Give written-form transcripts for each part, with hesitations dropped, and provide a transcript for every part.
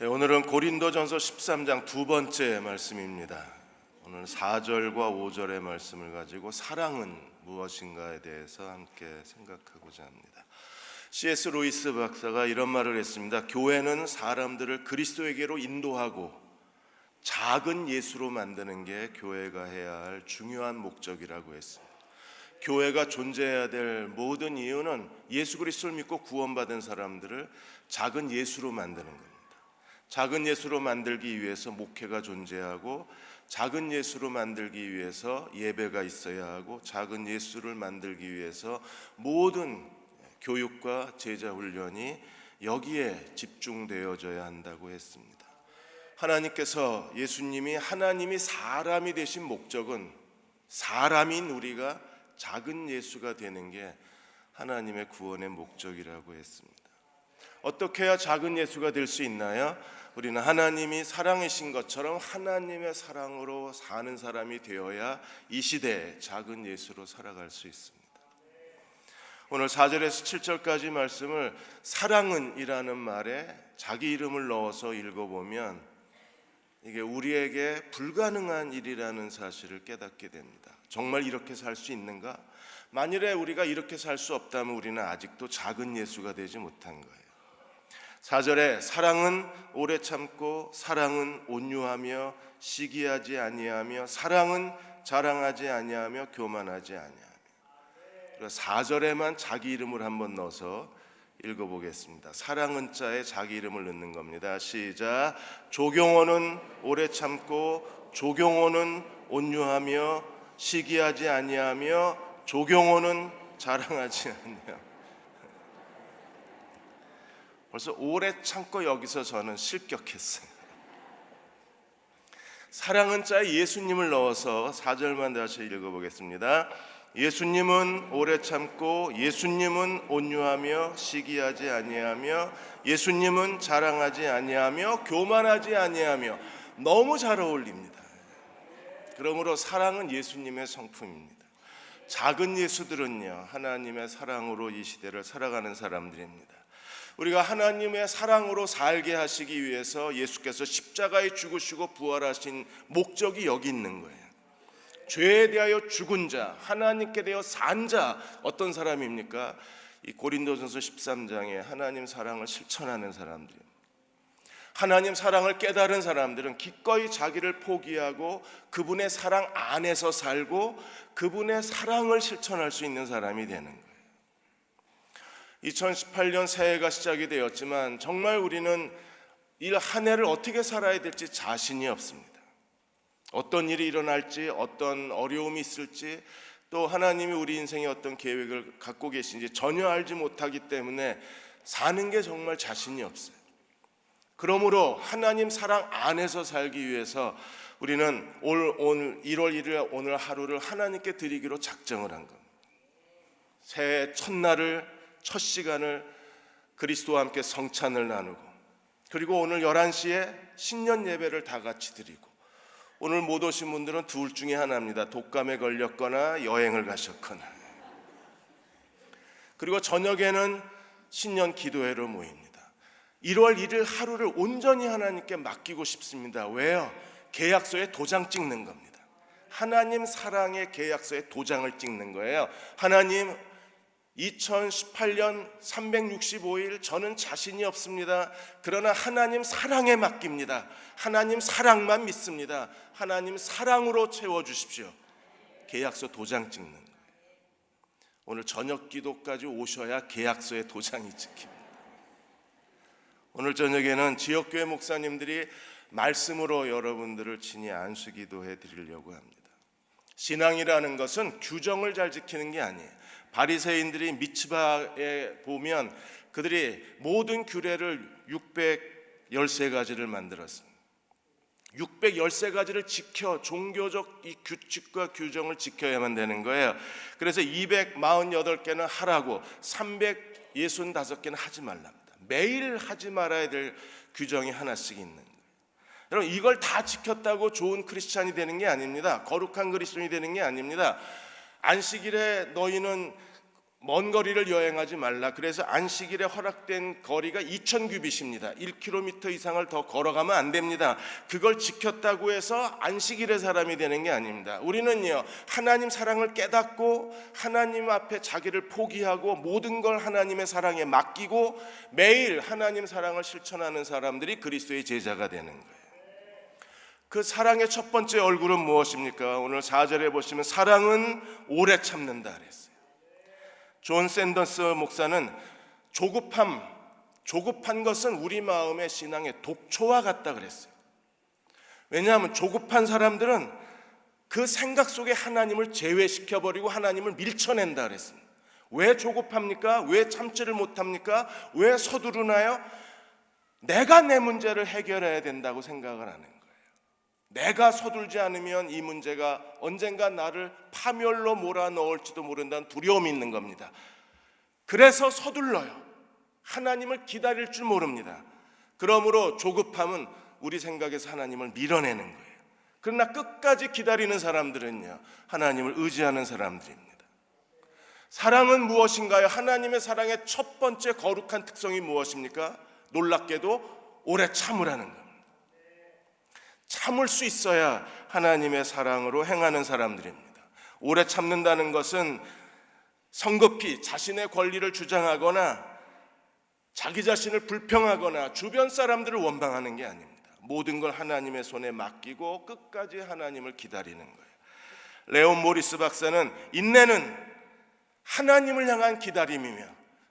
네, 오늘은 고린도전서 13장 두 번째 말씀입니다. 오늘 4절과 5절의 말씀을 가지고 사랑은 무엇인가에 대해서 함께 생각하고자 합니다. C.S. 루이스 박사가 이런 말을 했습니다. 교회는 사람들을 그리스도에게로 인도하고 작은 예수로 만드는 게 교회가 해야 할 중요한 목적이라고 했습니다. 교회가 존재해야 될 모든 이유는 예수 그리스도를 믿고 구원받은 사람들을 작은 예수로 만드는 겁니다. 작은 예수로 만들기 위해서 목회가 존재하고, 작은 예수로 만들기 위해서 예배가 있어야 하고, 작은 예수를 만들기 위해서 모든 교육과 제자 훈련이 여기에 집중되어져야 한다고 했습니다. 하나님께서, 예수님이 하나님이 사람이 되신 목적은 사람인 우리가 작은 예수가 되는 게 하나님의 구원의 목적이라고 했습니다. 어떻게 해야 작은 예수가 될 수 있나요? 우리는 하나님이 사랑이신 것처럼 하나님의 사랑으로 사는 사람이 되어야 이 시대에 작은 예수로 살아갈 수 있습니다. 오늘 4절에서 7절까지 말씀을 사랑은 이라는 말에 자기 이름을 넣어서 읽어보면 이게 우리에게 불가능한 일이라는 사실을 깨닫게 됩니다. 정말 이렇게 살 수 있는가? 만일에 우리가 이렇게 살 수 없다면 우리는 아직도 작은 예수가 되지 못한 거예요. 4절에 사랑은 오래 참고, 사랑은 온유하며 시기하지 아니하며, 사랑은 자랑하지 아니하며 교만하지 아니하며. 4절에만 자기 이름을 한번 넣어서 읽어보겠습니다. 사랑은 자에 자기 이름을 넣는 겁니다. 시작. 조경호는 오래 참고, 조경호는 온유하며 시기하지 아니하며, 조경호는 자랑하지 아니하며. 벌써 오래 참고 여기서 저는 실격했어요. 사랑은 자에 예수님을 넣어서 4절만 다시 읽어보겠습니다. 예수님은 오래 참고, 예수님은 온유하며 시기하지 아니하며, 예수님은 자랑하지 아니하며 교만하지 아니하며. 너무 잘 어울립니다. 그러므로 사랑은 예수님의 성품입니다. 작은 예수들은요, 하나님의 사랑으로 이 시대를 살아가는 사람들입니다. 우리가 하나님의 사랑으로 살게 하시기 위해서 예수께서 십자가에 죽으시고 부활하신 목적이 여기 있는 거예요. 죄에 대하여 죽은 자, 하나님께 대하여 산 자, 어떤 사람입니까? 이 고린도전서 13장에 하나님 사랑을 실천하는 사람들이에요. 하나님 사랑을 깨달은 사람들은 기꺼이 자기를 포기하고 그분의 사랑 안에서 살고 그분의 사랑을 실천할 수 있는 사람이 되는 거예요. 2018년 새해가 시작이 되었지만 정말 우리는 이 한 해를 어떻게 살아야 될지 자신이 없습니다. 어떤 일이 일어날지, 어떤 어려움이 있을지, 또 하나님이 우리 인생에 어떤 계획을 갖고 계신지 전혀 알지 못하기 때문에 사는 게 정말 자신이 없어요. 그러므로 하나님 사랑 안에서 살기 위해서 우리는 오늘 1월 1일 오늘 하루를 하나님께 드리기로 작정을 한 겁니다. 새해 첫날을, 첫 시간을 그리스도와 함께 성찬을 나누고, 그리고 오늘 11시에 신년 예배를 다 같이 드리고, 오늘 못 오신 분들은 둘 중에 하나입니다. 독감에 걸렸거나 여행을 가셨거나. 그리고 저녁에는 신년 기도회로 모입니다. 1월 1일 하루를 온전히 하나님께 맡기고 싶습니다. 왜요? 계약서에 도장 찍는 겁니다. 하나님 사랑의 계약서에 도장을 찍는 거예요. 하나님, 2018년 365일 저는 자신이 없습니다. 그러나 하나님 사랑에 맡깁니다. 하나님 사랑만 믿습니다. 하나님 사랑으로 채워주십시오. 계약서 도장 찍는 거예요. 오늘 저녁 기도까지 오셔야 계약서에 도장이 찍힙니다. 오늘 저녁에는 지역교회 목사님들이 말씀으로 여러분들을 친히 안수기도해 드리려고 합니다. 신앙이라는 것은 규정을 잘 지키는 게 아니에요. 바리새인들이 미츠바에 보면 그들이 모든 규례를 613가지를 만들었습니다. 613가지를 지켜 종교적 이 규칙과 규정을 지켜야만 되는 거예요. 그래서 248개는 하라고 365개는 하지 말랍니다. 매일 하지 말아야 될 규정이 하나씩 있는 거예요. 여러분, 이걸 다 지켰다고 좋은 크리스찬이 되는 게 아닙니다. 거룩한 그리스도인이 되는 게 아닙니다. 안식일에 너희는 먼 거리를 여행하지 말라. 그래서 안식일에 허락된 거리가 2000규빗입니다. 1km 이상을 더 걸어가면 안 됩니다. 그걸 지켰다고 해서 안식일의 사람이 되는 게 아닙니다. 우리는요, 하나님 사랑을 깨닫고 하나님 앞에 자기를 포기하고 모든 걸 하나님의 사랑에 맡기고 매일 하나님 사랑을 실천하는 사람들이 그리스도의 제자가 되는 거예요. 그 사랑의 첫 번째 얼굴은 무엇입니까? 오늘 4절에 보시면 사랑은 오래 참는다 그랬어요. 존 샌더스 목사는 조급한 것은 우리 마음의 신앙의 독초와 같다 그랬어요. 왜냐하면 조급한 사람들은 그 생각 속에 하나님을 제외시켜버리고 하나님을 밀쳐낸다 그랬습니다. 왜 조급합니까? 왜 참지를 못합니까? 왜 서두르나요? 내가 내 문제를 해결해야 된다고 생각을 하는 거예요. 내가 서둘지 않으면 이 문제가 언젠가 나를 파멸로 몰아넣을지도 모른다는 두려움이 있는 겁니다. 그래서 서둘러요. 하나님을 기다릴 줄 모릅니다. 그러므로 조급함은 우리 생각에서 하나님을 밀어내는 거예요. 그러나 끝까지 기다리는 사람들은요, 하나님을 의지하는 사람들입니다. 사랑은 무엇인가요? 하나님의 사랑의 첫 번째 거룩한 특성이 무엇입니까? 놀랍게도 오래 참으라는 겁니다. 참을 수 있어야 하나님의 사랑으로 행하는 사람들입니다. 오래 참는다는 것은 성급히 자신의 권리를 주장하거나 자기 자신을 불평하거나 주변 사람들을 원망하는 게 아닙니다. 모든 걸 하나님의 손에 맡기고 끝까지 하나님을 기다리는 거예요. 레온 모리스 박사는 인내는 하나님을 향한 기다림이며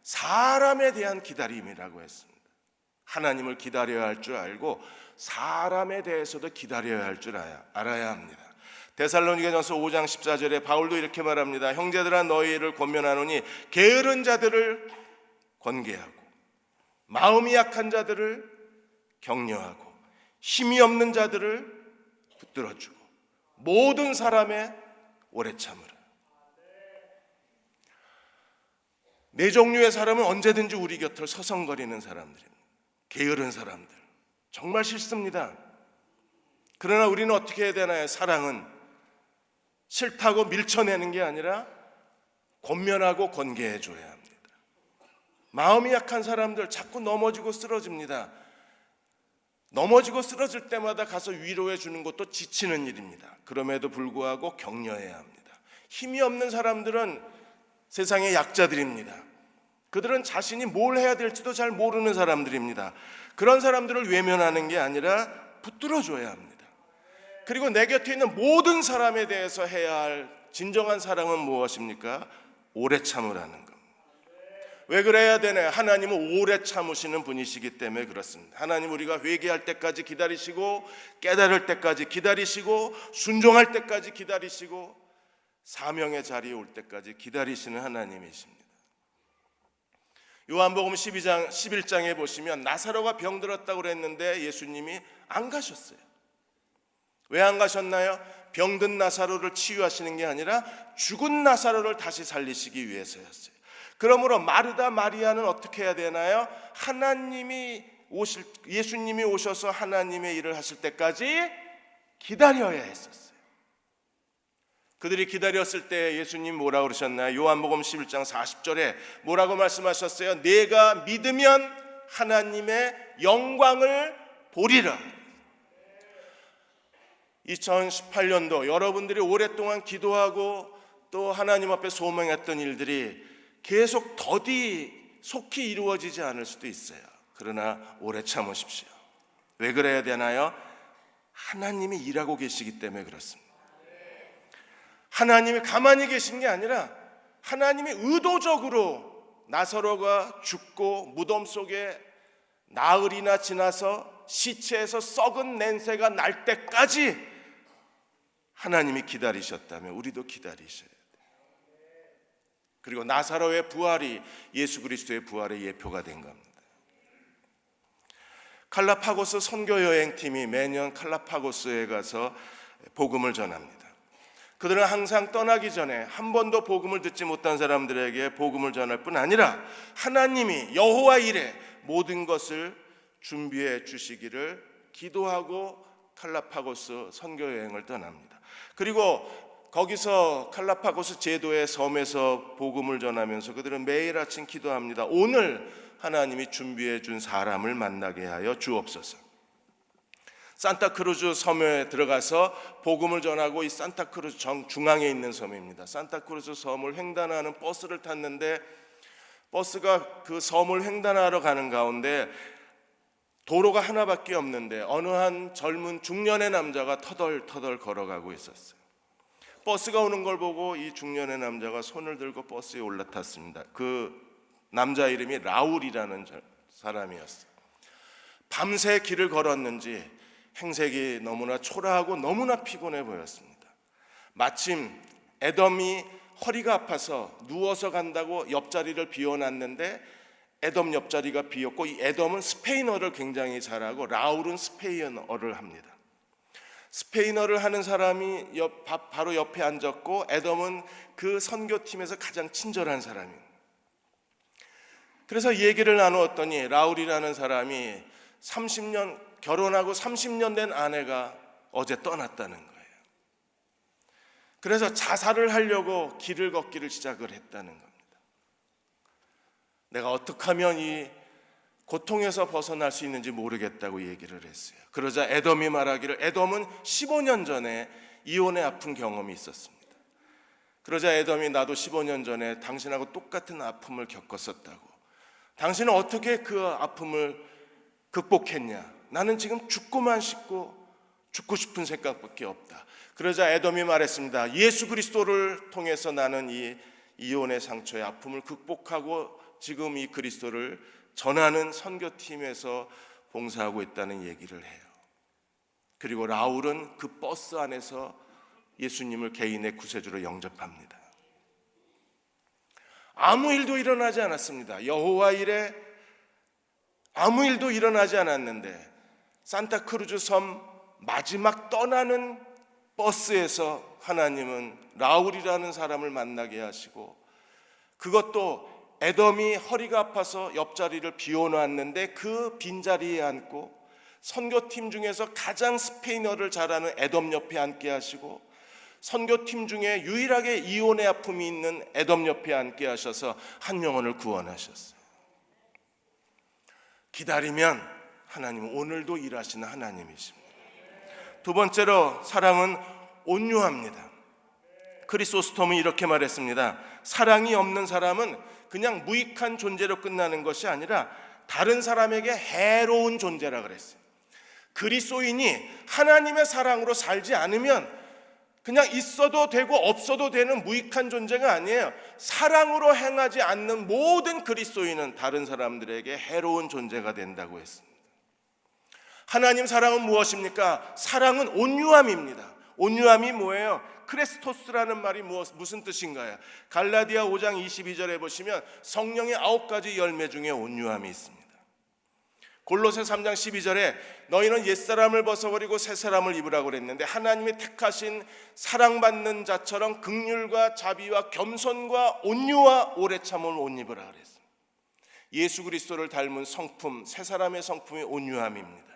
사람에 대한 기다림이라고 했습니다. 하나님을 기다려야 할 줄 알고 사람에 대해서도 기다려야 할 줄 알아야 합니다. 데살로니가전서 5장 14절에 바울도 이렇게 말합니다. 형제들아 너희를 권면하노니 게으른 자들을 권계하고 마음이 약한 자들을 격려하고 힘이 없는 자들을 붙들어주고 모든 사람의 오래 참으라. 네 종류의 사람은 언제든지 우리 곁을 서성거리는 사람들입니다. 게으른 사람들 정말 싫습니다. 그러나 우리는 어떻게 해야 되나요? 사랑은 싫다고 밀쳐내는 게 아니라 권면하고 권계해 줘야 합니다. 마음이 약한 사람들 자꾸 넘어지고 쓰러집니다. 넘어지고 쓰러질 때마다 가서 위로해 주는 것도 지치는 일입니다. 그럼에도 불구하고 격려해야 합니다. 힘이 없는 사람들은 세상의 약자들입니다. 그들은 자신이 뭘 해야 될지도 잘 모르는 사람들입니다. 그런 사람들을 외면하는 게 아니라 붙들어줘야 합니다. 그리고 내 곁에 있는 모든 사람에 대해서 해야 할 진정한 사랑은 무엇입니까? 오래 참으라는 겁니다. 왜 그래야 되나요? 하나님은 오래 참으시는 분이시기 때문에 그렇습니다. 하나님 우리가 회개할 때까지 기다리시고 깨달을 때까지 기다리시고 순종할 때까지 기다리시고 사명의 자리에 올 때까지 기다리시는 하나님이십니다. 요한복음 11장에 보시면 나사로가 병들었다고 그랬는데 예수님이 안 가셨어요. 왜 안 가셨나요? 병든 나사로를 치유하시는 게 아니라 죽은 나사로를 다시 살리시기 위해서였어요. 그러므로 마르다 마리아는 어떻게 해야 되나요? 예수님이 오셔서 하나님의 일을 하실 때까지 기다려야 했었어요. 그들이 기다렸을 때 예수님 뭐라고 그러셨나요? 요한복음 11장 40절에 뭐라고 말씀하셨어요? 내가 믿으면 하나님의 영광을 보리라. 2018년도 여러분들이 오랫동안 기도하고 또 하나님 앞에 소망했던 일들이 계속 더디 속히 이루어지지 않을 수도 있어요. 그러나 오래 참으십시오. 왜 그래야 되나요? 하나님이 일하고 계시기 때문에 그렇습니다. 하나님이 가만히 계신 게 아니라 하나님이 의도적으로 나사로가 죽고 무덤 속에 나흘이나 지나서 시체에서 썩은 냄새가 날 때까지 하나님이 기다리셨다면 우리도 기다리셔야 돼요. 그리고 나사로의 부활이 예수 그리스도의 부활의 예표가 된 겁니다. 칼라파고스 선교여행팀이 매년 칼라파고스에 가서 복음을 전합니다. 그들은 항상 떠나기 전에 한 번도 복음을 듣지 못한 사람들에게 복음을 전할 뿐 아니라 하나님이 여호와 이레 모든 것을 준비해 주시기를 기도하고 칼라파고스 선교여행을 떠납니다. 그리고 거기서 갈라파고스 제도의 섬에서 복음을 전하면서 그들은 매일 아침 기도합니다. 오늘 하나님이 준비해 준 사람을 만나게 하여 주옵소서. 산타크루즈 섬에 들어가서 복음을 전하고, 이 산타크루즈 중앙에 있는 섬입니다. 산타크루즈 섬을 횡단하는 버스를 탔는데 버스가 그 섬을 횡단하러 가는 가운데 도로가 하나밖에 없는데 어느 한 젊은 중년의 남자가 터덜터덜 걸어가고 있었어요. 버스가 오는 걸 보고 이 중년의 남자가 손을 들고 버스에 올라탔습니다. 그 남자 이름이 라울이라는 사람이었어요. 밤새 길을 걸었는지 행색이 너무나 초라하고 너무나 피곤해 보였습니다. 마침 에덤이 허리가 아파서 누워서 간다고 옆자리를 비워놨는데 에덤 옆자리가 비었고, 이 에덤은 스페인어를 굉장히 잘하고 라울은 스페인어를 합니다. 스페인어를 하는 사람이 바로 옆에 앉았고, 에덤은 그 선교팀에서 가장 친절한 사람입니다. 그래서 얘기를 나누었더니 라울이라는 사람이 결혼하고 30년 된 아내가 어제 떠났다는 거예요. 그래서 자살을 하려고 길을 걷기를 시작을 했다는 겁니다. 내가 어떻게 하면 이 고통에서 벗어날 수 있는지 모르겠다고 얘기를 했어요. 그러자 에덤이 말하기를, 에덤은 15년 전에 이혼의 아픈 경험이 있었습니다. 그러자 에덤이, 나도 15년 전에 당신하고 똑같은 아픔을 겪었었다고. 당신은 어떻게 그 아픔을 극복했냐? 나는 지금 죽고만 싶고 죽고 싶은 생각밖에 없다. 그러자 에돔이 말했습니다. 예수 그리스도를 통해서 나는 이 이혼의 상처의 아픔을 극복하고 지금 이 그리스도를 전하는 선교팀에서 봉사하고 있다는 얘기를 해요. 그리고 라울은 그 버스 안에서 예수님을 개인의 구세주로 영접합니다. 아무 일도 일어나지 않았습니다. 여호와 일에 아무 일도 일어나지 않았는데 산타크루즈 섬 마지막 떠나는 버스에서 하나님은 라울이라는 사람을 만나게 하시고, 그것도 에덤이 허리가 아파서 옆자리를 비워놨는데 그 빈자리에 앉고, 선교팀 중에서 가장 스페인어를 잘하는 에덤 옆에 앉게 하시고, 선교팀 중에 유일하게 이혼의 아픔이 있는 에덤 옆에 앉게 하셔서 한 영혼을 구원하셨어요. 기다리면 하나님은 오늘도 일하시는 하나님이십니다. 두 번째로, 사랑은 온유합니다. 크리소스톰은 이렇게 말했습니다. 사랑이 없는 사람은 그냥 무익한 존재로 끝나는 것이 아니라 다른 사람에게 해로운 존재라 그랬어요. 그리스도인이 하나님의 사랑으로 살지 않으면 그냥 있어도 되고 없어도 되는 무익한 존재가 아니에요. 사랑으로 행하지 않는 모든 그리스도인은 다른 사람들에게 해로운 존재가 된다고 했습니다. 하나님 사랑은 무엇입니까? 사랑은 온유함입니다. 온유함이 뭐예요? 크레스토스라는 말이 무슨 뜻인가요? 갈라디아 5장 22절에 보시면 성령의 9가지 열매 중에 온유함이 있습니다. 골로새 3장 12절에 너희는 옛사람을 벗어버리고 새사람을 입으라고 그랬는데, 하나님이 택하신 사랑받는 자처럼 긍휼과 자비와 겸손과 온유와 오래 참음을 옷 입으라 그랬습니다. 예수 그리스도를 닮은 성품, 새사람의 성품이 온유함입니다.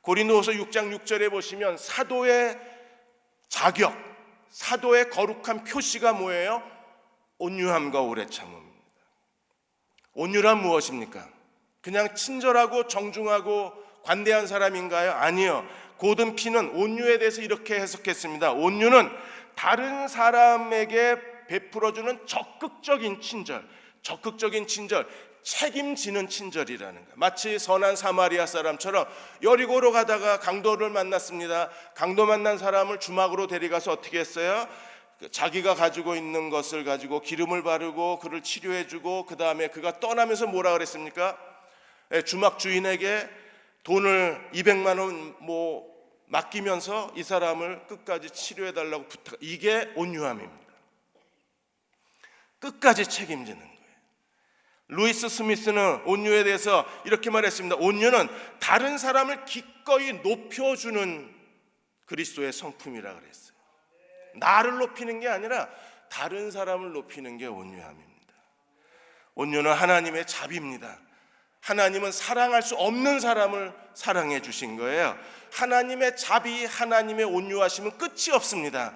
고린도후서 6장 6절에 보시면 사도의 자격, 사도의 거룩한 표시가 뭐예요? 온유함과 오래 참음입니다. 온유란 무엇입니까? 그냥 친절하고 정중하고 관대한 사람인가요? 아니요. 고든 피는 온유에 대해서 이렇게 해석했습니다. 온유는 다른 사람에게 베풀어주는 적극적인 친절, 책임지는 친절이라는 거예요. 마치 선한 사마리아 사람처럼 여리고로 가다가 강도를 만났습니다. 강도 만난 사람을 주막으로 데려가서 어떻게 했어요? 자기가 가지고 있는 것을 가지고 기름을 바르고 그를 치료해주고, 그 다음에 그가 떠나면서 뭐라 그랬습니까? 주막 주인에게 돈을 200만 원 맡기면서 이 사람을 끝까지 치료해달라고 부탁. 이게 온유함입니다. 끝까지 책임지는 거예요. 루이스 스미스는 온유에 대해서 이렇게 말했습니다. 온유는 다른 사람을 기꺼이 높여주는 그리스도의 성품이라 그랬어요. 나를 높이는 게 아니라 다른 사람을 높이는 게 온유함입니다. 온유는 하나님의 자비입니다. 하나님은 사랑할 수 없는 사람을 사랑해 주신 거예요. 하나님의 자비, 하나님의 온유하심은 끝이 없습니다.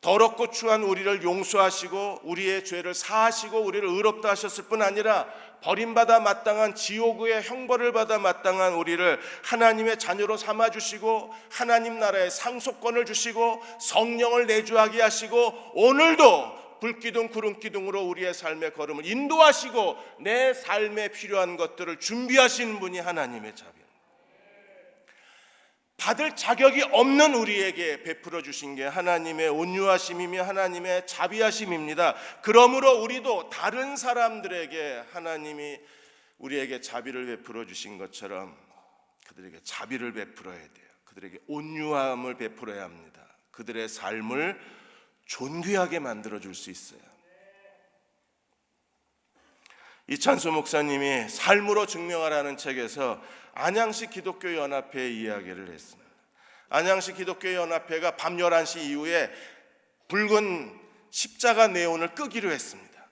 더럽고 추한 우리를 용서하시고 우리의 죄를 사하시고 우리를 의롭다 하셨을 뿐 아니라 버림받아 마땅한 지옥의 형벌을 받아 마땅한 우리를 하나님의 자녀로 삼아주시고 하나님 나라의 상속권을 주시고 성령을 내주하게 하시고 오늘도 불기둥 구름기둥으로 우리의 삶의 걸음을 인도하시고 내 삶에 필요한 것들을 준비하시는 분이 하나님의 자비입니다. 받을 자격이 없는 우리에게 베풀어 주신 게 하나님의 온유하심이며 하나님의 자비하심입니다. 그러므로 우리도 다른 사람들에게 하나님이 우리에게 자비를 베풀어 주신 것처럼 그들에게 자비를 베풀어야 돼요. 그들에게 온유함을 베풀어야 합니다. 그들의 삶을 존귀하게 만들어 줄 수 있어요. 이찬수 목사님이 삶으로 증명하라는 책에서 안양시 기독교 연합회의 이야기를 했습니다. 안양시 기독교 연합회가 밤 11시 이후에 붉은 십자가 네온을 끄기로 했습니다.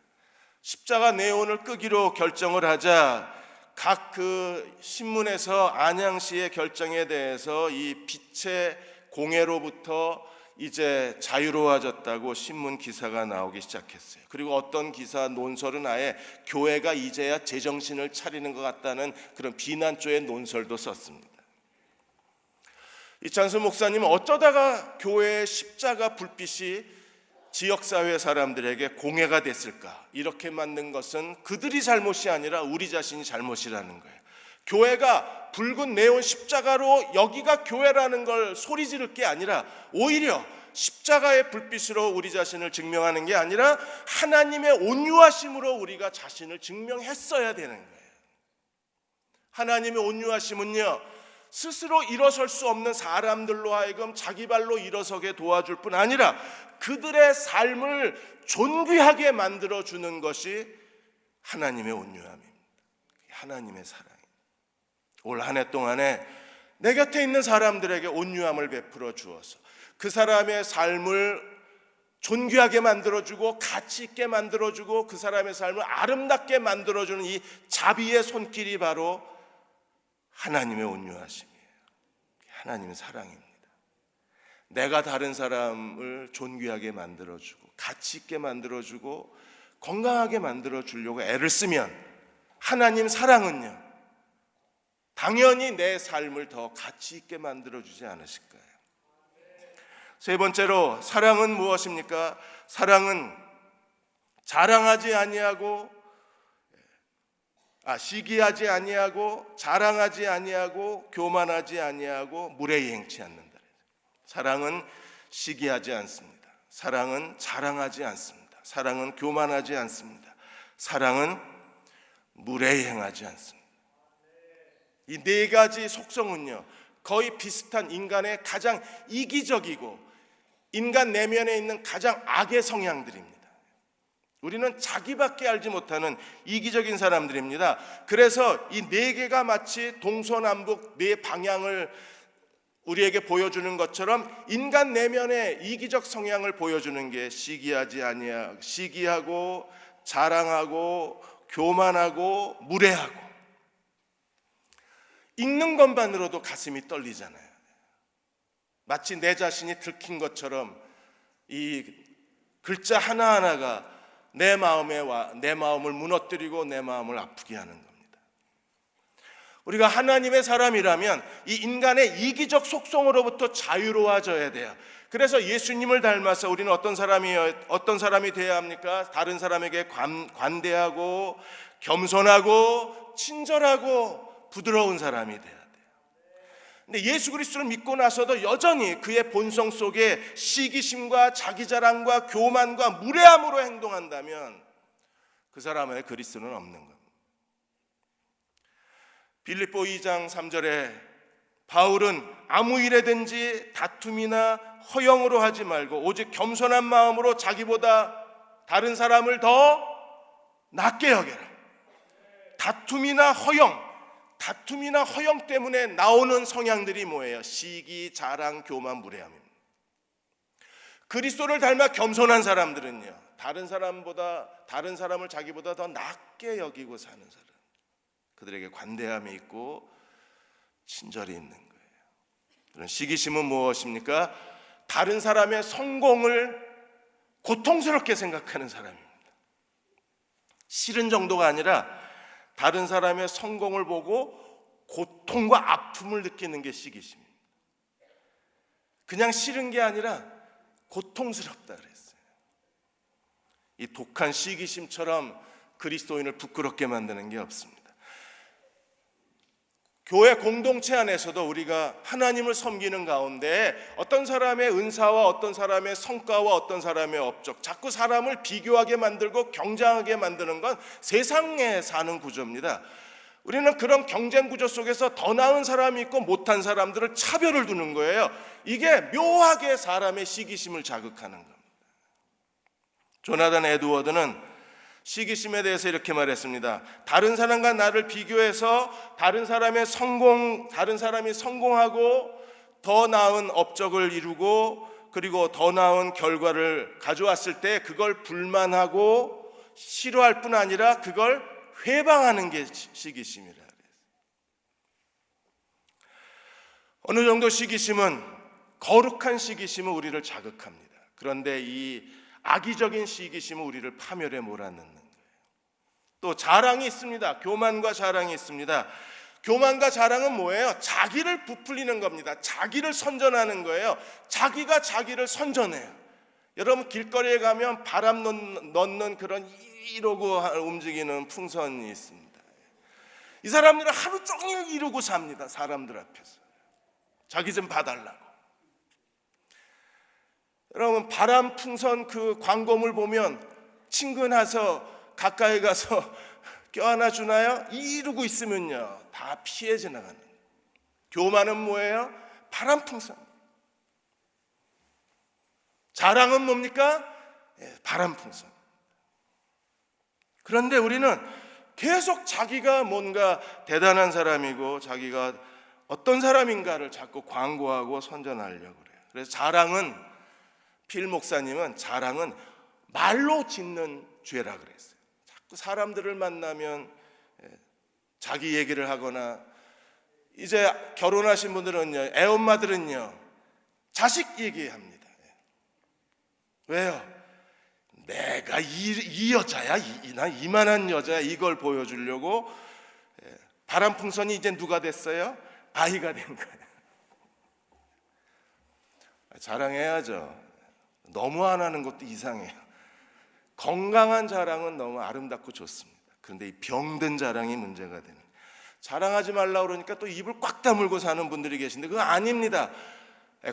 십자가 네온을 끄기로 결정을 하자 각 그 신문에서 안양시의 결정에 대해서 이 빛의 공해로부터 이제 자유로워졌다고 신문 기사가 나오기 시작했어요. 그리고 어떤 기사 논설은 아예 교회가 이제야 제정신을 차리는 것 같다는 그런 비난조의 논설도 썼습니다. 이찬수 목사님은 어쩌다가 교회의 십자가 불빛이 지역사회 사람들에게 공해가 됐을까? 이렇게 만든 것은 그들이 잘못이 아니라 우리 자신이 잘못이라는 거예요. 교회가 붉은 네온 십자가로 여기가 교회라는 걸 소리 지를 게 아니라 오히려 십자가의 불빛으로 우리 자신을 증명하는 게 아니라 하나님의 온유하심으로 우리가 자신을 증명했어야 되는 거예요. 하나님의 온유하심은요, 스스로 일어설 수 없는 사람들로 하여금 자기 발로 일어서게 도와줄 뿐 아니라 그들의 삶을 존귀하게 만들어주는 것이 하나님의 온유함입니다. 하나님의 사랑입니다. 올 한 해 동안에 내 곁에 있는 사람들에게 온유함을 베풀어 주어서 그 사람의 삶을 존귀하게 만들어주고 가치 있게 만들어주고 그 사람의 삶을 아름답게 만들어주는 이 자비의 손길이 바로 하나님의 온유하심이에요. 하나님의 사랑입니다. 내가 다른 사람을 존귀하게 만들어주고 가치 있게 만들어주고 건강하게 만들어주려고 애를 쓰면 하나님 사랑은요, 당연히 내 삶을 더 가치 있게 만들어주지 않으실까요? 세 번째로 사랑은 무엇입니까? 사랑은 자랑하지 아니하고 시기하지 아니하고 자랑하지 아니하고 교만하지 아니하고 무례히 행치 않는다. 사랑은 시기하지 않습니다. 사랑은 자랑하지 않습니다. 사랑은 교만하지 않습니다. 사랑은 무례히 행하지 않습니다. 이 네 가지 속성은요, 거의 비슷한 인간의 가장 이기적이고 인간 내면에 있는 가장 악의 성향들입니다. 우리는 자기밖에 알지 못하는 이기적인 사람들입니다. 그래서 이 네 개가 마치 동서남북 네 방향을 우리에게 보여주는 것처럼 인간 내면의 이기적 성향을 보여주는 게 시기하고 자랑하고 교만하고 무례하고, 읽는 것만으로도 가슴이 떨리잖아요. 마치 내 자신이 들킨 것처럼 이 글자 하나하나가 내 마음을 무너뜨리고 내 마음을 아프게 하는 겁니다. 우리가 하나님의 사람이라면 이 인간의 이기적 속성으로부터 자유로워져야 돼요. 그래서 예수님을 닮아서 우리는 어떤 사람이 되어야 합니까? 다른 사람에게 관대하고 겸손하고 친절하고 부드러운 사람이 돼야 돼요. 근데 예수 그리스도를 믿고 나서도 여전히 그의 본성 속에 시기심과 자기자랑과 교만과 무례함으로 행동한다면 그 사람의 그리스도는 없는 겁니다. 빌립보 2장 3절에 바울은 아무 일에든지 다툼이나 허영으로 하지 말고 오직 겸손한 마음으로 자기보다 다른 사람을 더 낫게 여겨라. 다툼이나 허영 때문에 나오는 성향들이 뭐예요? 시기, 자랑, 교만, 무례함입니다. 그리스도를 닮아 겸손한 사람들은요, 다른 사람을 자기보다 더 낫게 여기고 사는 사람, 그들에게 관대함이 있고 친절이 있는 거예요. 그런 시기심은 무엇입니까? 다른 사람의 성공을 고통스럽게 생각하는 사람입니다. 싫은 정도가 아니라 다른 사람의 성공을 보고 고통과 아픔을 느끼는 게 시기심입니다. 그냥 싫은 게 아니라 고통스럽다 그랬어요. 이 독한 시기심처럼 그리스도인을 부끄럽게 만드는 게 없습니다. 교회 공동체 안에서도 우리가 하나님을 섬기는 가운데 어떤 사람의 은사와 어떤 사람의 성과와 어떤 사람의 업적, 자꾸 사람을 비교하게 만들고 경쟁하게 만드는 건 세상에 사는 구조입니다. 우리는 그런 경쟁 구조 속에서 더 나은 사람이 있고 못한 사람들을 차별을 두는 거예요. 이게 묘하게 사람의 시기심을 자극하는 겁니다. 조나단 에드워드는 시기심에 대해서 이렇게 말했습니다. 다른 사람과 나를 비교해서 다른 사람이 성공하고 더 나은 업적을 이루고 그리고 더 나은 결과를 가져왔을 때 그걸 불만하고 싫어할 뿐 아니라 그걸 회방하는 게 시기심이라 그래요. 어느 정도 시기심은, 거룩한 시기심은 우리를 자극합니다. 그런데 이 악의적인 시기심은 우리를 파멸에 몰아넣는 거예요. 또 자랑이 있습니다. 교만과 자랑이 있습니다. 교만과 자랑은 뭐예요? 자기를 부풀리는 겁니다. 자기를 선전하는 거예요. 자기가 자기를 선전해요. 여러분 길거리에 가면 바람 넣는 그런 이러고 움직이는 풍선이 있습니다. 이 사람들은 하루 종일 이러고 삽니다. 사람들 앞에서 자기 좀 봐달라고. 여러분 바람 풍선 그 광고물 보면 친근해서 가까이 가서 껴안아 주나요? 이러고 있으면요 다 피해 지나가는. 교만은 뭐예요? 바람 풍선. 자랑은 뭡니까? 바람 풍선. 그런데 우리는 계속 자기가 뭔가 대단한 사람이고 자기가 어떤 사람인가를 자꾸 광고하고 선전하려고 그래요. 그래서 자랑은, 필 목사님은 자랑은 말로 짓는 죄라 그랬어요. 자꾸 사람들을 만나면 자기 얘기를 하거나, 이제 결혼하신 분들은요, 애엄마들은요 자식 얘기합니다. 왜요? 내가 이 여자야, 나 이만한 여자야, 이걸 보여주려고. 바람풍선이 이제 누가 됐어요? 아이가 된 거예요. 자랑해야죠. 너무 안 하는 것도 이상해요. 건강한 자랑은 너무 아름답고 좋습니다. 그런데 이 병든 자랑이 문제가 되는. 자랑하지 말라고 그러니까 또 입을 꽉 다물고 사는 분들이 계신데 그거 아닙니다.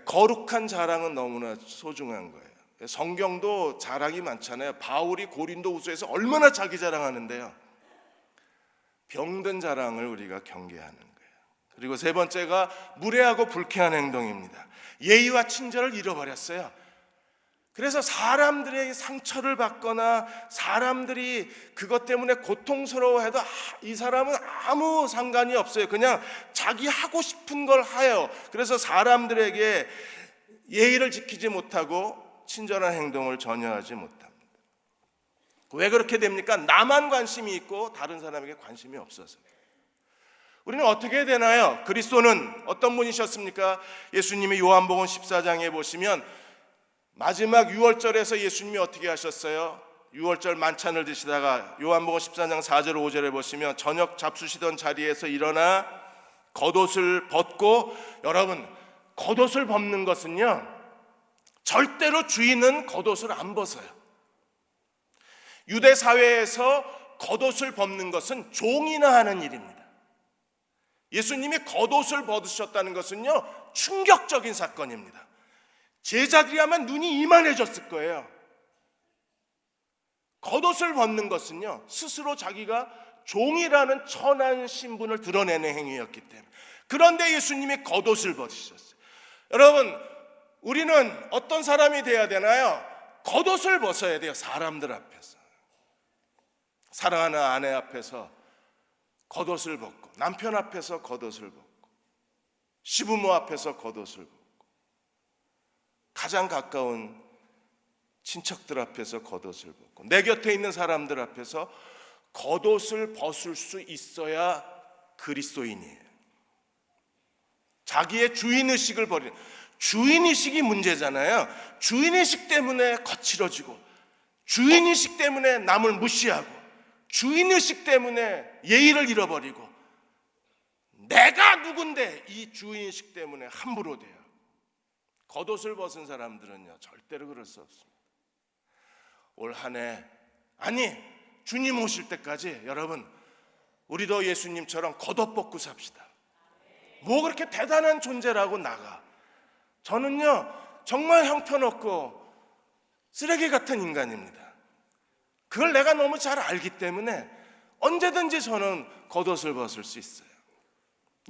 거룩한 자랑은 너무나 소중한 거예요. 성경도 자랑이 많잖아요. 바울이 고린도후서에서 얼마나 자기 자랑하는데요. 병든 자랑을 우리가 경계하는 거예요. 그리고 세 번째가 무례하고 불쾌한 행동입니다. 예의와 친절을 잃어버렸어요. 그래서 사람들의 상처를 받거나 사람들이 그것 때문에 고통스러워해도 이 사람은 아무 상관이 없어요. 그냥 자기 하고 싶은 걸 해요. 그래서 사람들에게 예의를 지키지 못하고 친절한 행동을 전혀 하지 못합니다. 왜 그렇게 됩니까? 나만 관심이 있고 다른 사람에게 관심이 없어서. 우리는 어떻게 해야 되나요? 그리스도는 어떤 분이셨습니까? 예수님이 요한복음 14장에 보시면 마지막 유월절에서 예수님이 어떻게 하셨어요? 유월절 만찬을 드시다가 요한복음 14장 4절 5절에 보시면 저녁 잡수시던 자리에서 일어나 겉옷을 벗고, 여러분 겉옷을 벗는 것은요 절대로 주인은 겉옷을 안 벗어요. 유대 사회에서 겉옷을 벗는 것은 종이나 하는 일입니다. 예수님이 겉옷을 벗으셨다는 것은요 충격적인 사건입니다. 제자들이 아마 눈이 이만해졌을 거예요. 겉옷을 벗는 것은요 스스로 자기가 종이라는 천한 신분을 드러내는 행위였기 때문에. 그런데 예수님이 겉옷을 벗으셨어요. 여러분 우리는 어떤 사람이 돼야 되나요? 겉옷을 벗어야 돼요. 사람들 앞에서, 사랑하는 아내 앞에서 겉옷을 벗고, 남편 앞에서 겉옷을 벗고, 시부모 앞에서 겉옷을 벗고, 가장 가까운 친척들 앞에서 겉옷을 벗고, 내 곁에 있는 사람들 앞에서 겉옷을 벗을 수 있어야 그리스도인이에요. 자기의 주인의식을 버리는, 주인의식이 문제잖아요. 주인의식 때문에 거칠어지고, 주인의식 때문에 남을 무시하고, 주인의식 때문에 예의를 잃어버리고, 내가 누군데 이 주인의식 때문에 함부로 돼요. 겉옷을 벗은 사람들은요 절대로 그럴 수 없습니다. 올 한 해, 아니 주님 오실 때까지 여러분 우리도 예수님처럼 겉옷 벗고 삽시다. 뭐 그렇게 대단한 존재라고 나가. 저는요 정말 형편없고 쓰레기 같은 인간입니다. 그걸 내가 너무 잘 알기 때문에 언제든지 저는 겉옷을 벗을 수 있어요.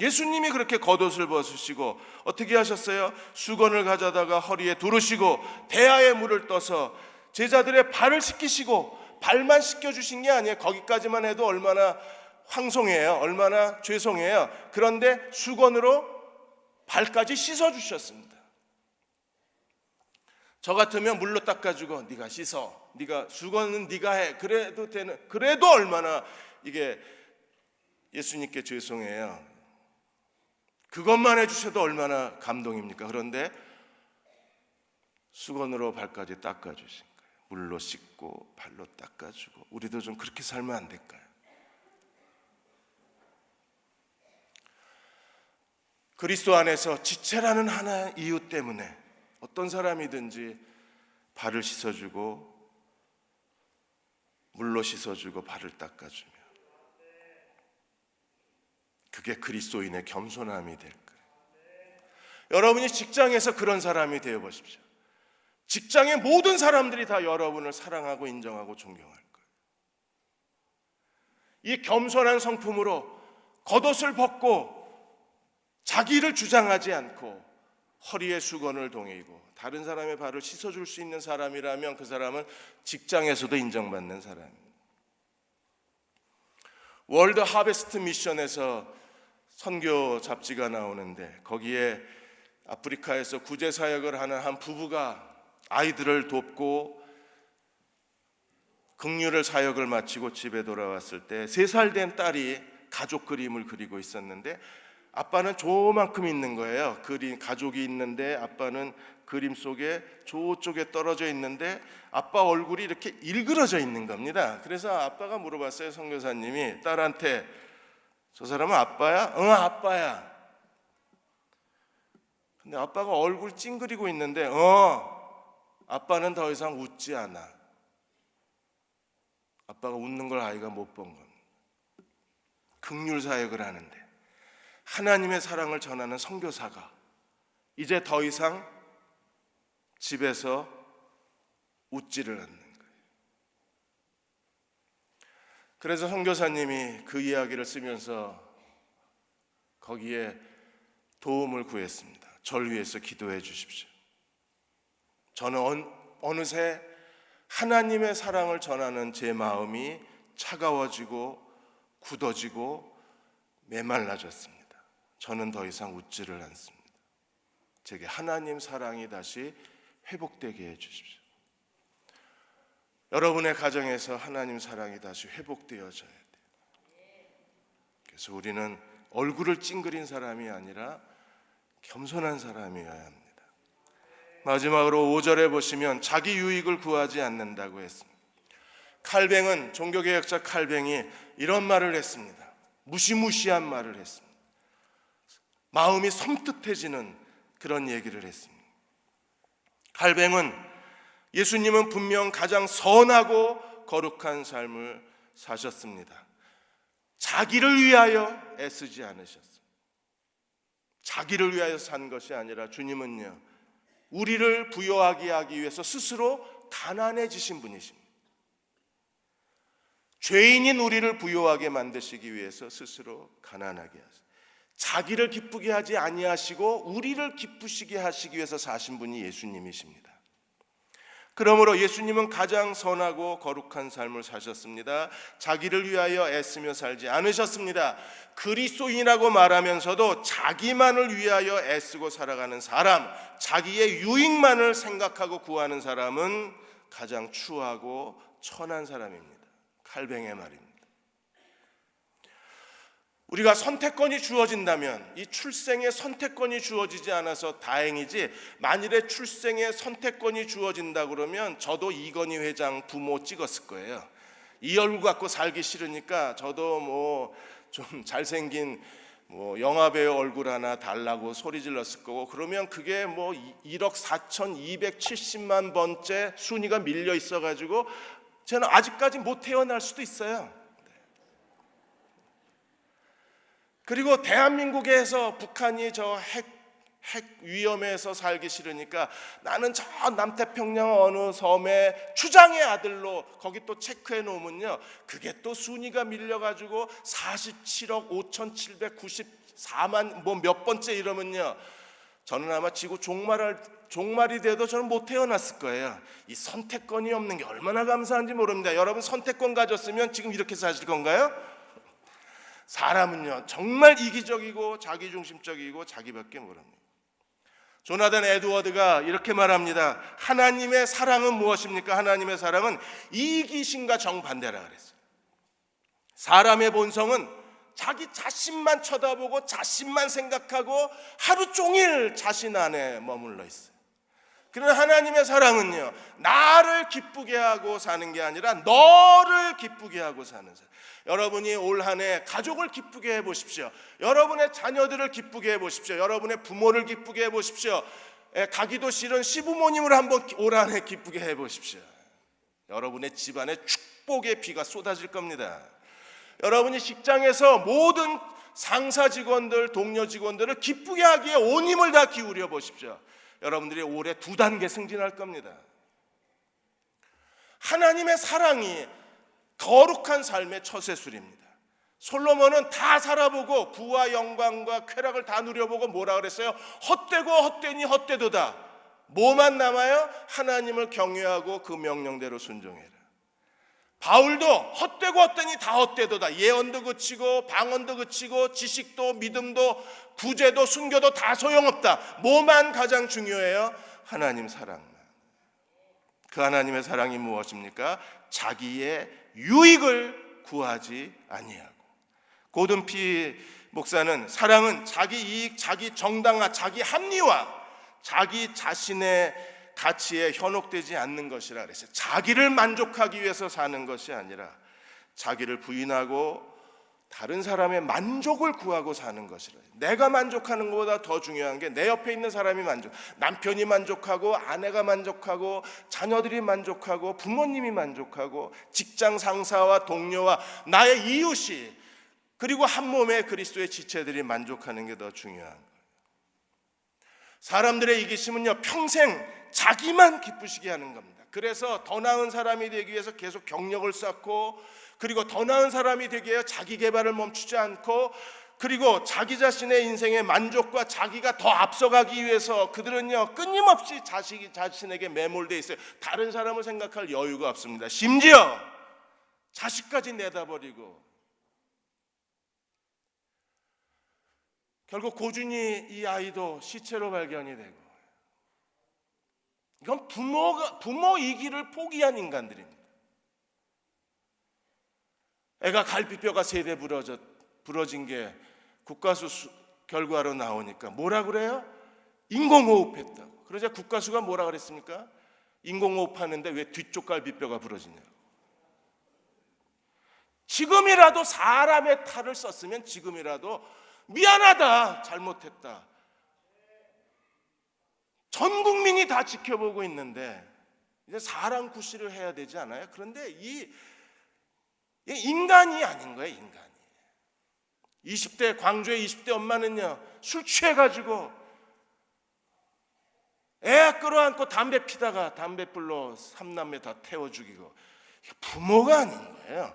예수님이 그렇게 겉옷을 벗으시고 어떻게 하셨어요? 수건을 가져다가 허리에 두르시고 대야에 물을 떠서 제자들의 발을 씻기시고, 발만 씻겨주신 게 아니에요. 거기까지만 해도 얼마나 황송해요, 얼마나 죄송해요. 그런데 수건으로 발까지 씻어주셨습니다. 저 같으면 물로 닦아주고 네가 씻어, 네가 수건은 네가 해, 그래도 되는, 그래도 얼마나 이게 예수님께 죄송해요. 그것만 해주셔도 얼마나 감동입니까? 그런데 수건으로 발까지 닦아주신 거예요. 물로 씻고 발로 닦아주고. 우리도 좀 그렇게 살면 안 될까요? 그리스도 안에서 지체라는 하나의 이유 때문에 어떤 사람이든지 발을 씻어주고 물로 씻어주고 발을 닦아주며, 그게 그리스도인의 겸손함이 될 거예요. 여러분이 직장에서 그런 사람이 되어 보십시오. 직장의 모든 사람들이 다 여러분을 사랑하고 인정하고 존경할 거예요. 이 겸손한 성품으로 겉옷을 벗고 자기를 주장하지 않고 허리에 수건을 동이고 다른 사람의 발을 씻어줄 수 있는 사람이라면 그 사람은 직장에서도 인정받는 사람입니다. 월드 하베스트 미션에서 선교 잡지가 나오는데 거기에 아프리카에서 구제 사역을 하는 한 부부가 아이들을 돕고 긍휼을 사역을 마치고 집에 돌아왔을 때 3살 된 딸이 가족 그림을 그리고 있었는데 아빠는 조만큼 있는 거예요. 가족이 있는데 아빠는 그림 속에 저쪽에 떨어져 있는데 아빠 얼굴이 이렇게 일그러져 있는 겁니다. 그래서 아빠가 물어봤어요. 선교사님이 딸한테, 저 사람은 아빠야? 응, 아빠야. 근데 아빠가 얼굴 찡그리고 있는데 아빠는 더 이상 웃지 않아. 아빠가 웃는 걸 아이가 못 본 겁니다. 긍휼 사역을 하는데 하나님의 사랑을 전하는 선교사가 이제 더 이상 집에서 웃지를 않는 거예요. 그래서 선교사님이 그 이야기를 쓰면서 거기에 도움을 구했습니다. 저를 위해서 기도해 주십시오. 저는 어느새 하나님의 사랑을 전하는 제 마음이 차가워지고 굳어지고 메말라졌습니다. 저는 더 이상 웃지를 않습니다. 제게 하나님 사랑이 다시 회복되게 해주십시오. 여러분의 가정에서 하나님 사랑이 다시 회복되어져야 돼요. 그래서 우리는 얼굴을 찡그린 사람이 아니라 겸손한 사람이어야 합니다. 마지막으로 5절에 보시면 자기 유익을 구하지 않는다고 했습니다. 칼뱅은, 종교개혁자 칼뱅이 이런 말을 했습니다. 무시무시한 말을 했습니다. 마음이 섬뜩해지는 그런 얘기를 했습니다. 칼뱅은 예수님은 분명 가장 선하고 거룩한 삶을 사셨습니다. 자기를 위하여 애쓰지 않으셨습니다. 자기를 위하여 산 것이 아니라 주님은요, 우리를 부요하게 하기 위해서 스스로 가난해지신 분이십니다. 죄인인 우리를 부요하게 만드시기 위해서 스스로 가난하게 하셨습니다. 자기를 기쁘게 하지 아니하시고 우리를 기쁘시게 하시기 위해서 사신 분이 예수님이십니다. 그러므로 예수님은 가장 선하고 거룩한 삶을 사셨습니다. 자기를 위하여 애쓰며 살지 않으셨습니다. 그리스도인이라고 말하면서도 자기만을 위하여 애쓰고 살아가는 사람, 자기의 유익만을 생각하고 구하는 사람은 가장 추하고 천한 사람입니다. 칼뱅의 말입니다. 우리가 선택권이 주어진다면 이 출생의 선택권이 주어지지 않아서 다행이지, 만일에 출생의 선택권이 주어진다 그러면 저도 이건희 회장 부모 찍었을 거예요. 이 얼굴 갖고 살기 싫으니까 저도 뭐 좀 잘생긴 뭐 영화배우 얼굴 하나 달라고 소리 질렀을 거고, 그러면 그게 뭐 1억 4,270만 번째 순위가 밀려 있어가지고 저는 아직까지 못 태어날 수도 있어요. 그리고 대한민국에서 북한이 저 핵 위험해서 살기 싫으니까 나는 저 남태평양 어느 섬의 추장의 아들로 거기 또 체크해 놓으면요, 그게 또 순위가 밀려가지고 47억 5,794만 뭐 몇 번째 이러면요, 저는 아마 지구 종말이 돼도 저는 못 태어났을 거예요. 이 선택권이 없는 게 얼마나 감사한지 모릅니다. 여러분 선택권 가졌으면 지금 이렇게 사실 건가요? 사람은요 정말 이기적이고 자기중심적이고 자기밖에 모릅니다. 조나단 에드워드가 이렇게 말합니다. 하나님의 사랑은 무엇입니까? 하나님의 사랑은 이기심과 정반대라 그랬어요. 사람의 본성은 자기 자신만 쳐다보고 자신만 생각하고 하루 종일 자신 안에 머물러 있어요. 그러나 하나님의 사랑은요, 나를 기쁘게 하고 사는 게 아니라 너를 기쁘게 하고 사는 사람. 여러분이 올 한 해 가족을 기쁘게 해보십시오. 여러분의 자녀들을 기쁘게 해보십시오. 여러분의 부모를 기쁘게 해보십시오. 가기도 싫은 시부모님을 한번 올 한 해 기쁘게 해보십시오. 여러분의 집안에 축복의 비가 쏟아질 겁니다. 여러분이 직장에서 모든 상사 직원들, 동료 직원들을 기쁘게 하기에 온 힘을 다 기울여 보십시오. 여러분들이 올해 2단계 승진할 겁니다. 하나님의 사랑이 거룩한 삶의 처세술입니다. 솔로몬은 다 살아보고 부와 영광과 쾌락을 다 누려보고 뭐라 그랬어요? 헛되고 헛되니 헛되도다. 뭐만 남아요? 하나님을 경외하고 그 명령대로 순종해라. 바울도 헛되고 헛되니 다 헛되도다. 예언도 그치고 방언도 그치고 지식도 믿음도 구제도 순교도 다 소용없다. 뭐만 가장 중요해요? 하나님 사랑만. 그 하나님의 사랑이 무엇입니까? 자기의 유익을 구하지 아니하고. 고든피 목사는 사랑은 자기 이익, 자기 정당화, 자기 합리화, 자기 자신의 가치에 현혹되지 않는 것이라 그랬어요. 자기를 만족하기 위해서 사는 것이 아니라 자기를 부인하고 다른 사람의 만족을 구하고 사는 것이라. 내가 만족하는 것보다 더 중요한 게 내 옆에 있는 사람이 남편이 만족하고 아내가 만족하고 자녀들이 만족하고 부모님이 만족하고 직장 상사와 동료와 나의 이웃이, 그리고 한 몸의 그리스도의 지체들이 만족하는 게 더 중요한 거예요. 사람들의 이기심은요, 평생 자기만 기쁘시게 하는 겁니다. 그래서 더 나은 사람이 되기 위해서 계속 경력을 쌓고, 그리고 더 나은 사람이 되기 위해 자기 개발을 멈추지 않고, 그리고 자기 자신의 인생의 만족과 자기가 더 앞서가기 위해서 그들은요 끊임없이 자신에게 매몰되어 있어요. 다른 사람을 생각할 여유가 없습니다. 심지어 자식까지 내다버리고, 결국 고준이 이 아이도 시체로 발견이 되고, 이건 부모이기를 포기한 인간들입니다. 애가 갈비뼈가 3대 부러진 게 국가수 결과로 나오니까 뭐라 그래요? 인공호흡했다고. 그러자 국가수가 뭐라 그랬습니까? 인공호흡하는데 왜 뒤쪽 갈비뼈가 부러지냐고. 지금이라도 사람의 탈을 썼으면 지금이라도 미안하다, 잘못했다, 전 국민이 다 지켜보고 있는데 이제 사람 구실을 해야 되지 않아요? 그런데 이 인간이 아닌 거예요, 인간이. 20대 광주의 20대 엄마는요, 술 취해가지고 애 끌어안고 담배 피다가 담배불로 3남매 다 태워 죽이고. 부모가 아닌 거예요.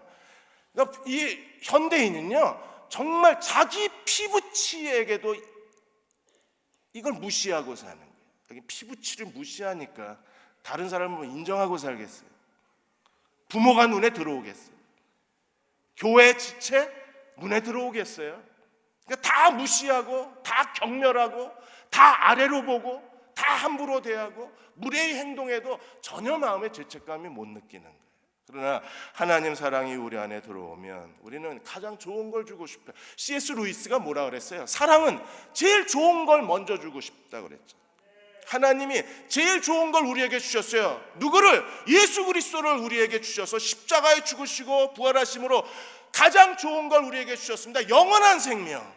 그러니까 이 현대인은요 정말 자기 피부치에게도 이걸 무시하고 사는 거예요. 피부치를 무시하니까 다른 사람을 인정하고 살겠어요? 부모가 눈에 들어오겠어요? 교회 지체 눈에 들어오겠어요? 그러니까 다 무시하고 다 경멸하고 다 아래로 보고 다 함부로 대하고 무례히 행동해도 전혀 마음에 죄책감이 못 느끼는 거예요. 그러나 하나님 사랑이 우리 안에 들어오면 우리는 가장 좋은 걸 주고 싶어요. C.S. 루이스가 뭐라 그랬어요? 사랑은 제일 좋은 걸 먼저 주고 싶다 그랬죠. 하나님이 제일 좋은 걸 우리에게 주셨어요. 누구를? 예수 그리스도를 우리에게 주셔서 십자가에 죽으시고 부활하심으로 가장 좋은 걸 우리에게 주셨습니다. 영원한 생명,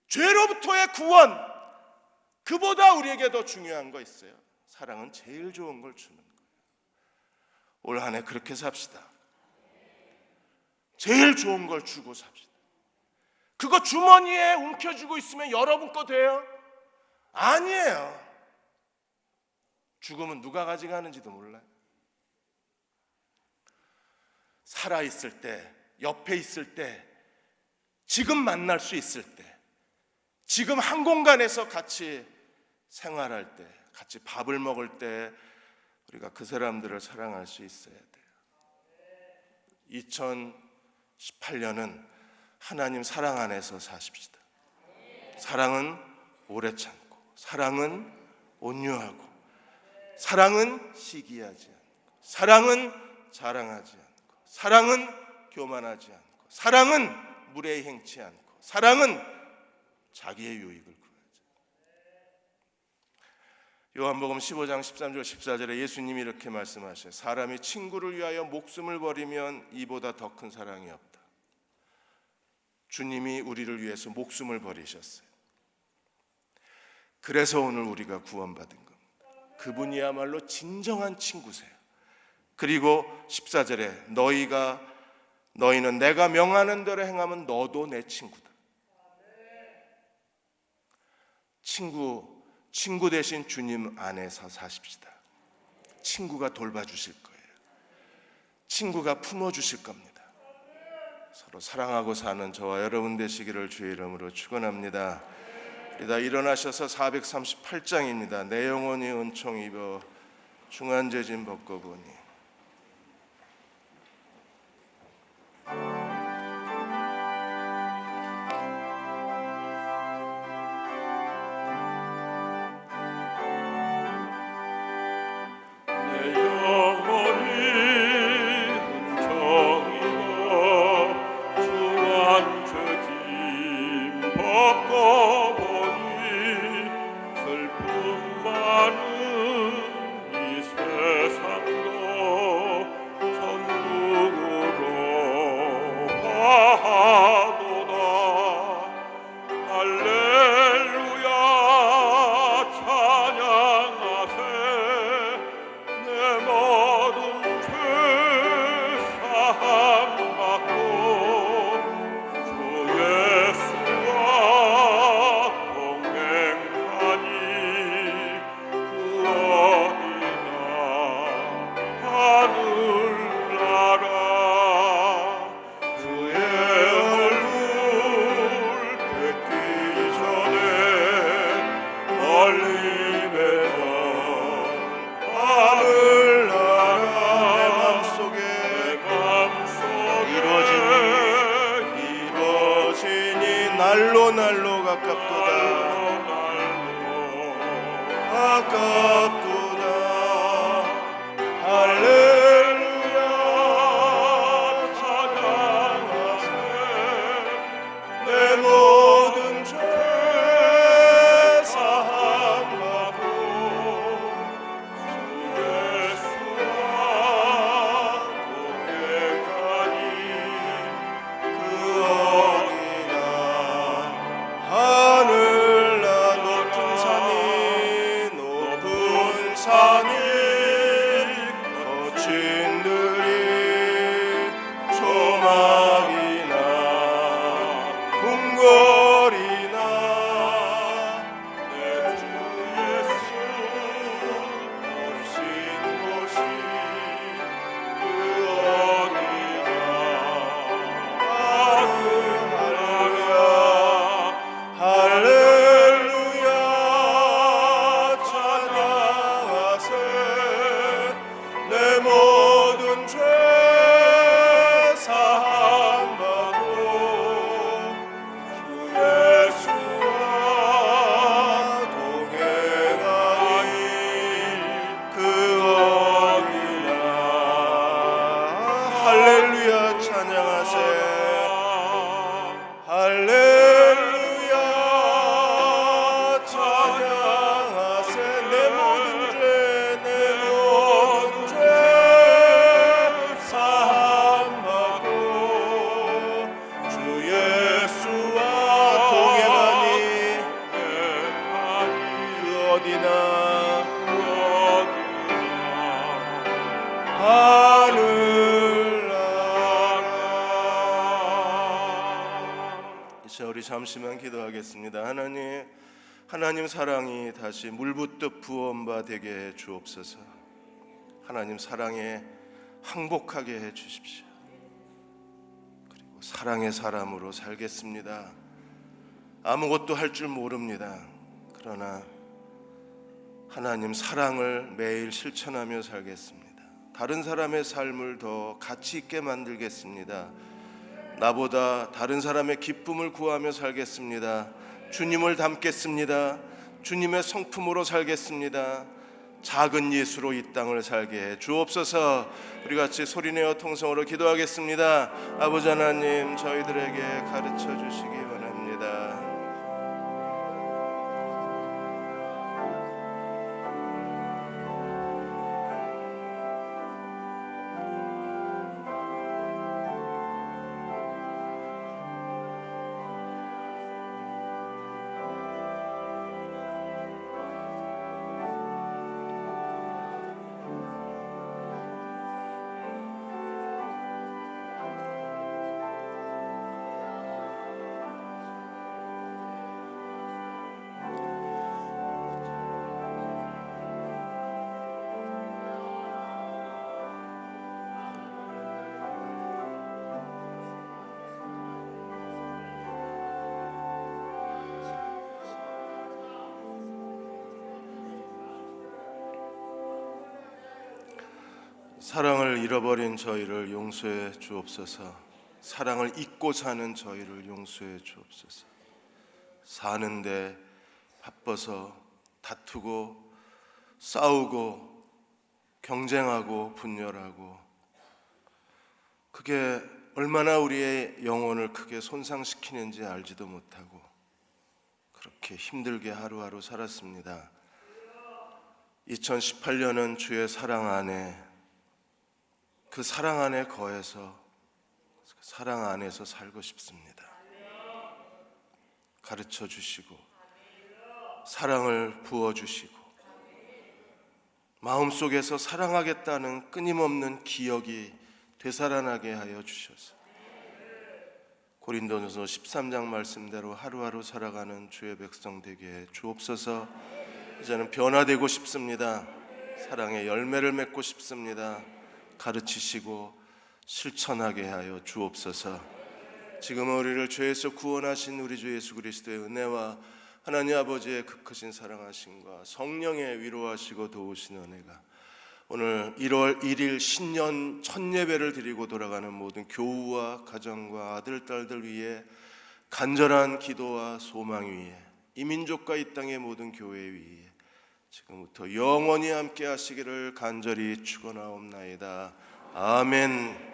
죄로부터의 구원, 그보다 우리에게 더 중요한 거 있어요. 사랑은 제일 좋은 걸 주는 거예요. 올 한 해 그렇게 삽시다. 제일 좋은 걸 주고 삽시다. 그거 주머니에 움켜쥐고 있으면 여러분 거 돼요? 아니에요. 죽으면 누가 가져가는지도 몰라요. 살아있을 때, 옆에 있을 때, 지금 만날 수 있을 때, 지금 한 공간에서 같이 생활할 때, 같이 밥을 먹을 때 우리가 그 사람들을 사랑할 수 있어야 돼요. 2018년은 하나님 사랑 안에서 사십시다. 사랑은 오래 참고, 사랑은 온유하고, 사랑은 시기하지 않고, 사랑은 자랑하지 않고, 사랑은 교만하지 않고, 사랑은 무례히 행치 않고, 사랑은 자기의 유익을 구하죠. 요한복음 15장 13절 14절에 예수님이 이렇게 말씀하셔요. 사람이 친구를 위하여 목숨을 버리면 이보다 더 큰 사랑이 없다. 주님이 우리를 위해서 목숨을 버리셨어요. 그래서 오늘 우리가 구원받은 겁니다. 그분이야말로 진정한 친구세요. 그리고 14절에 너희는 내가 명하는 대로 행하면 너도 내 친구다. 친구 대신 주님 안에서 사십시다. 친구가 돌봐주실 거예요. 친구가 품어주실 겁니다. 서로 사랑하고 사는 저와 여러분 되시기를 주의 이름으로 축원합니다. 우리 다 일어나셔서 438장입니다. 내 영혼이 은총 입어 중한죄진 벗고보니. 날로 가깝도다. 할렐루야 찬양하세. 내 모든 죄 사함받고 주 예수와 동행하니 그 어디나 하늘나 높은 산이 거친 들이 조막이나 궁궐 자, 우리 잠시만 기도하겠습니다. 하나님 사랑이 다시 물붓듯 부어바 되게 해 주옵소서. 하나님 사랑에 항복하게 해 주십시오. 그리고 사랑의 사람으로 살겠습니다. 아무것도 할 줄 모릅니다. 그러나 하나님 사랑을 매일 실천하며 살겠습니다. 다른 사람의 삶을 더 가치 있게 만들겠습니다. 나보다 다른 사람의 기쁨을 구하며 살겠습니다. 주님을 닮겠습니다. 주님의 성품으로 살겠습니다. 작은 예수로 이 땅을 살게 해 주옵소서. 우리 같이 소리내어 통성으로 기도하겠습니다. 아버지 하나님, 저희들에게 가르쳐 주시기 원합니다. 사랑을 잃어버린 저희를 용서해 주옵소서. 사랑을 잊고 사는 저희를 용서해 주옵소서. 사는데 바빠서 다투고 싸우고 경쟁하고 분열하고, 그게 얼마나 우리의 영혼을 크게 손상시키는지 알지도 못하고 그렇게 힘들게 하루하루 살았습니다. 2018년은 주의 사랑 안에, 그 사랑 안에 거해서 그 사랑 안에서 살고 싶습니다. 가르쳐 주시고 사랑을 부어주시고 마음속에서 사랑하겠다는 끊임없는 기억이 되살아나게 하여 주셔서 고린도전서 13장 말씀대로 하루하루 살아가는 주의 백성 되게 해 주옵소서. 이제는 변화되고 싶습니다. 사랑의 열매를 맺고 싶습니다. 가르치시고 실천하게 하여 주옵소서. 지금은 우리를 죄에서 구원하신 우리 주 예수 그리스도의 은혜와 하나님 아버지의 그 크신 사랑하심과 성령의 위로하시고 도우시는 은혜가 오늘 1월 1일 신년 첫 예배를 드리고 돌아가는 모든 교우와 가정과 아들 딸들 위에 간절한 기도와 소망 위에 이 민족과 이 땅의 모든 교회 위에 지금부터 영원히 함께 하시기를 간절히 축원하옵나이다. 아멘.